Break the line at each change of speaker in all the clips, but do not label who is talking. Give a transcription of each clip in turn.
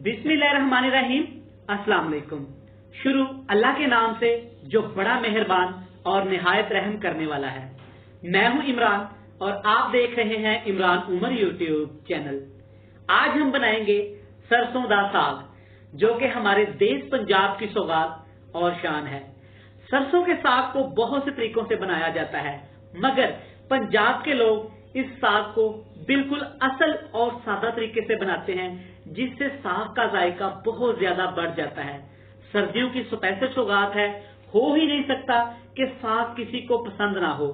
बिस्मिल्लाहिर्रहमानिर्रहीम। अस्सलाम वालेकुम। शुरू अल्लाह के नाम से जो बड़ा मेहरबान और निहायत रहम करने वाला है। मैं हूं इमरान और आप देख रहे हैं इमरान उमर यूट्यूब चैनल। आज हम बनाएंगे सरसों दा साग, जो कि हमारे देश पंजाब की सौगात और शान है। सरसों के साग को बहुत से तरीकों से बनाया जाता है, मगर पंजाब के लोग इस साग को बिल्कुल असल और सादा तरीके से बनाते हैं, जिससे साग का जायका बहुत ज्यादा बढ़ जाता है। सर्दियों की स्पेशल सौगात है, हो ही नहीं सकता कि साग किसी को पसंद ना हो।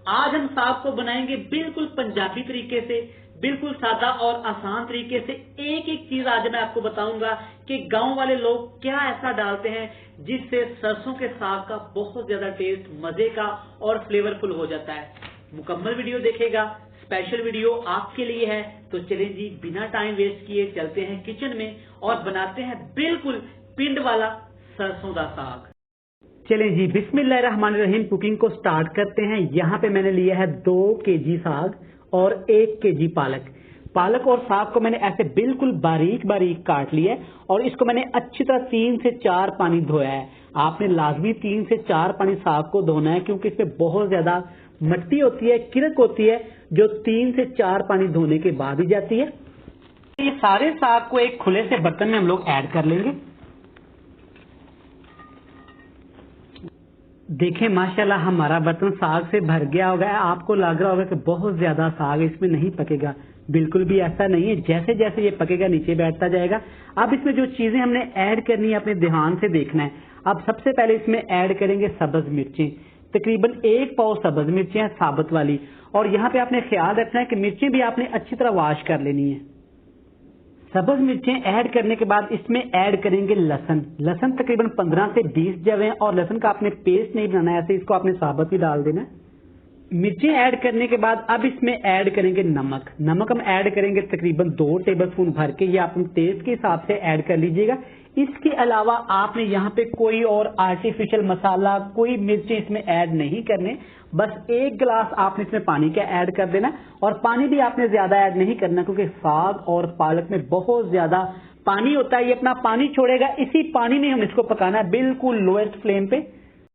आज हम साग को बनाएंगे बिल्कुल पंजाबी तरीके से, बिल्कुल सादा और आसान तरीके से। एक एक चीज आज मैं आपको बताऊंगा कि गांव वाले लोग क्या ऐसा डालते हैं जिससे सरसों के साग का बहुत ज्यादा टेस्ट मजे का और फ्लेवरफुल हो जाता है। मुकम्मल वीडियो देखेगा, स्पेशल वीडियो आपके लिए है। तो चलें जी, बिना टाइम वेस्ट किए चलते हैं किचन में और बनाते हैं बिल्कुल पिंड वाला सरसों दा साग। चलें जी, बिस्मिल्लाहिर्रहमानिर्रहीम। कुकिंग को स्टार्ट करते हैं। यहाँ पे मैंने लिया है 2 केजी साग और 1 केजी पालक। पालक और साग को मैंने ऐसे बिल्कुल बारीक बारीक काट लिया है और इसको मैंने अच्छी तरह 3 से 4 पानी धोया है। आपने लाजमी 3 से 4 पानी साग को धोना है, क्योंकि इसमें बहुत ज्यादा मट्टी होती है, किरक होती है, जो 3 से 4 पानी धोने के बाद ही जाती है। ये सारे साग को एक खुले से बर्तन में हम लोग ऐड कर लेंगे। देखें माशाल्लाह हमारा बर्तन साग से भर गया होगा। आपको लग रहा होगा कि बहुत ज्यादा साग इसमें नहीं पकेगा, बिल्कुल भी ऐसा नहीं है। जैसे जैसे ये पकेगा नीचे बैठता जाएगा। अब इसमें जो चीजें हमने ऐड करनी है अपने ध्यान से देखना है। अब सबसे पहले इसमें ऐड करेंगे सब्ज मिर्चें, तकरीबन 1 पाव सब्ज मिर्चें हैं साबुत वाली। और यहाँ पे आपने ख्याल रखना है कि मिर्चें भी आपने अच्छी तरह वॉश कर लेनी है। सब्ज मिर्चें ऐड करने के बाद इसमें ऐड करेंगे लहसन। लहसन तकरीबन 15 से 20 जवे, और लहसन का आपने पेस्ट नहीं बनाना है, ऐसे इसको आपने साबुत ही डाल देना है। मिर्चें ऐड करने के बाद अब इसमें ऐड करेंगे नमक। नमक हम ऐड करेंगे तकरीबन 2 टेबलस्पून भर के, ये अपने टेस्ट के हिसाब से ऐड कर लीजिएगा। इसके अलावा आपने यहाँ पे कोई और आर्टिफिशियल मसाला, कोई मिर्चें इसमें ऐड नहीं करने। बस 1 गिलास आपने इसमें पानी का ऐड कर देना, और पानी भी आपने ज्यादा ऐड नहीं करना, क्योंकि साग और पालक में बहुत ज्यादा पानी होता है। ये अपना पानी छोड़ेगा, इसी पानी में हम इसको पकाना है बिल्कुल लोएस्ट फ्लेम पे।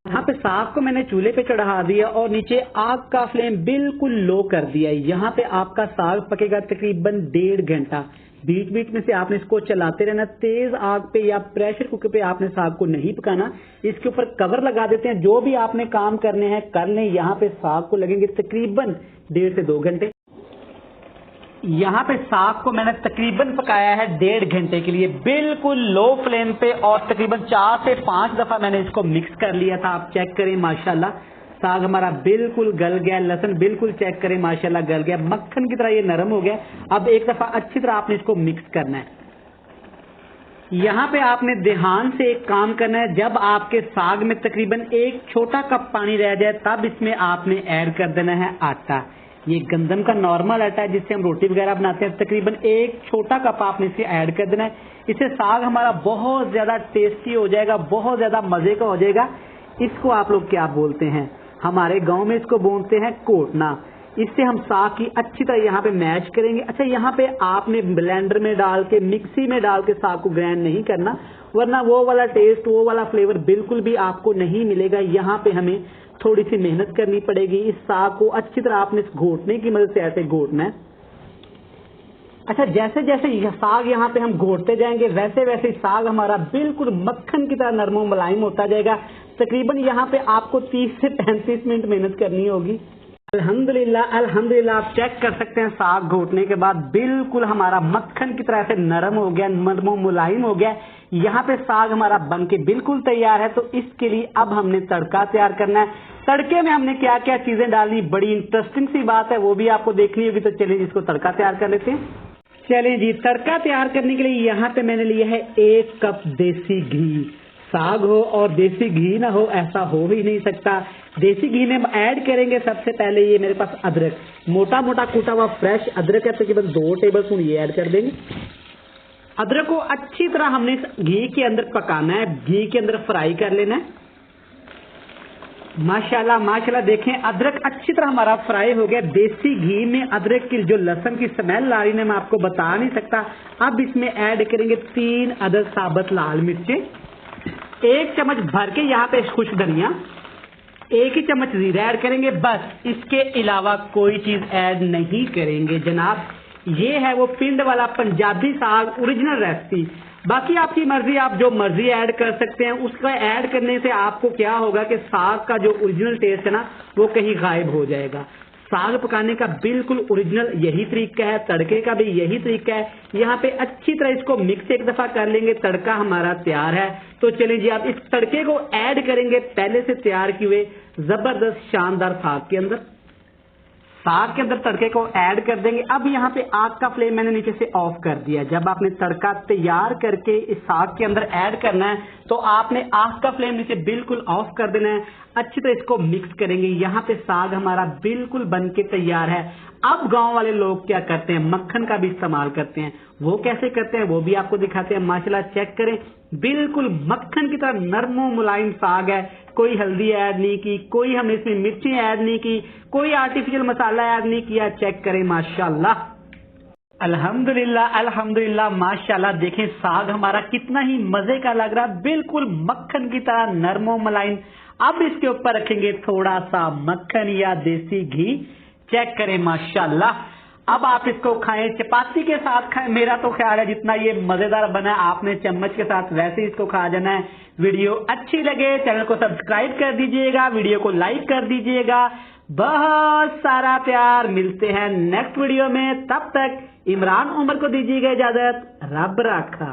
यहाँ पे साग को मैंने चूल्हे पे चढ़ा दिया और नीचे आग का फ्लेम बिल्कुल लो कर दिया। यहाँ पे आपका साग पकेगा तकरीबन 1.5 घंटा। बीच बीच में से आपने इसको चलाते रहना। तेज आग पे या प्रेशर कुकर पे आपने साग को नहीं पकाना। इसके ऊपर कवर लगा देते हैं। जो भी आपने काम करने हैं कर लें। यहाँ पे साग को लगेंगे तकरीबन 1.5 से 2 घंटे। यहाँ पे साग को मैंने तकरीबन पकाया है 1.5 घंटे के लिए बिल्कुल लो फ्लेम पे, और तकरीबन 4 से 5 दफा मैंने इसको मिक्स कर लिया था। आप चेक करें माशाल्लाह साग हमारा बिल्कुल गल गया। लहसुन बिल्कुल चेक करें माशाल्लाह गल गया, मक्खन की तरह ये नरम हो गया। अब एक दफा अच्छी तरह आपने इसको मिक्स करना है। यहाँ पे आपने ध्यान से एक काम करना है। जब आपके साग में तकरीबन 1 छोटा कप पानी रह जाए, तब इसमें आपने ऐड कर देना है आटा। ये गंदम का नॉर्मल आटा है, जिससे हम रोटी वगैरह बनाते हैं। तकरीबन 1 छोटा कप आपने इसे ऐड कर देना है। इससे साग हमारा बहुत ज्यादा टेस्टी हो जाएगा, बहुत ज्यादा मजे का हो जाएगा। इसको आप लोग क्या बोलते हैं? हमारे गांव में इसको बोलते हैं कोटना। इससे हम साग की अच्छी तरह यहाँ पे मैच करेंगे। अच्छा, यहाँ पे आपने ब्लेंडर में डाल के, मिक्सी में डाल के साग को ग्राइंड नहीं करना, वरना वो वाला टेस्ट, वो वाला फ्लेवर बिल्कुल भी आपको नहीं मिलेगा। यहाँ पे हमें थोड़ी सी मेहनत करनी पड़ेगी। इस साग को अच्छी तरह आपने घोटने की मदद से ऐसे घोटना है। अच्छा, जैसे जैसे साग यहाँ पे हम घोटते जाएंगे, वैसे वैसे साग हमारा बिल्कुल मक्खन की तरह नरम मुलायम होता जाएगा। तकरीबन यहाँ पे आपको 30 से 35 मिनट मेहनत करनी होगी। अल्हम्दुलिल्लाह अल्हम्दुलिल्लाह, आप चेक कर सकते हैं साग घोटने के बाद बिल्कुल हमारा मक्खन की तरह से नरम हो गया, नरम मुलायम हो गया। यहाँ पे साग हमारा बन के बिल्कुल तैयार है। तो इसके लिए अब हमने तड़का तैयार करना है। तड़के में हमने क्या क्या चीजें डालनी, बड़ी इंटरेस्टिंग सी बात है, वो भी आपको देखनी होगी। तो चलिए इसको तड़का तैयार कर लेते हैं। चलिए जी, तड़का तैयार करने के लिए यहाँ पे मैंने लिया है 1 कप देसी घी। साग हो और देसी घी ना हो, ऐसा हो ही नहीं सकता। देसी घी में हम ऐड करेंगे सबसे पहले ये मेरे पास अदरक, मोटा मोटा कूटा हुआ फ्रेश अदरक है, तकरीबन 2 टेबलस्पून ये ऐड कर देंगे। अदरक को अच्छी तरह हमने इस घी के अंदर पकाना है, घी के अंदर फ्राई कर लेना है। माशाल्लाह माशाल्लाह, देखें अदरक अच्छी तरह हमारा फ्राई हो गया। देसी घी में अदरक की जो लहसुन की स्मेल आ रही है मैं आपको बता नहीं सकता। अब इसमें ऐड करेंगे 3 अदद साबुत लाल मिर्चें, 1 चम्मच भर के यहाँ पे खुश्क धनिया, 1 ही चम्मच जीरा ऐड करेंगे, बस इसके अलावा कोई चीज ऐड नहीं करेंगे जनाब। ये है वो पिंड वाला पंजाबी साग ओरिजिनल रेसिपी। बाकी आपकी मर्जी, आप जो मर्जी ऐड कर सकते हैं। उसका ऐड करने से आपको क्या होगा कि साग का जो ओरिजिनल टेस्ट है ना वो कहीं गायब हो जाएगा। साग पकाने का बिल्कुल ओरिजिनल यही तरीका है, तड़के का भी यही तरीका है। यहाँ पे अच्छी तरह इसको मिक्स एक दफा कर लेंगे, तड़का हमारा तैयार है। तो चलिए जी, आप इस तड़के को ऐड करेंगे पहले से तैयार किए हुए जबरदस्त शानदार साग के अंदर। साग के अंदर तड़के को ऐड कर देंगे। अब यहाँ पे आग का फ्लेम मैंने नीचे से ऑफ कर दिया। जब आपने तड़का तैयार करके इस साग के अंदर ऐड करना है तो आपने आग का फ्लेम नीचे बिल्कुल ऑफ कर देना है। अच्छी तरह इसको मिक्स करेंगे। यहाँ पे साग हमारा बिल्कुल बन के तैयार है। अब गांव वाले लोग क्या करते हैं, मक्खन का भी इस्तेमाल करते हैं। वो कैसे करते हैं वो भी आपको दिखाते हैं। माशाल्लाह चेक करें, बिल्कुल मक्खन की तरह नरम मुलायम साग है। कोई हल्दी ऐड नहीं की, कोई हमने इसमें मिर्ची ऐड नहीं की, कोई आर्टिफिशियल मसाला ऐड नहीं किया। चेक करें माशाल्लाह, अल्हम्दुलिल्लाह अल्हम्दुलिल्लाह माशाल्लाह। देखें साग हमारा कितना ही मजे का लग रहा है, बिल्कुल मक्खन की तरह नरम मुलायम। अब इसके ऊपर रखेंगे थोड़ा सा मक्खन या देसी घी। चेक करें माशाल्लाह। अब आप इसको खाएं, चपाती के साथ खाएं। मेरा तो ख्याल है जितना ये मजेदार बना है आपने चम्मच के साथ वैसे ही इसको खा जाना है। वीडियो अच्छी लगे चैनल को सब्सक्राइब कर दीजिएगा, वीडियो को लाइक कर दीजिएगा। बहुत सारा प्यार। मिलते हैं नेक्स्ट वीडियो में, तब तक इमरान उमर को दीजिएगा इजाजत। रब राखा।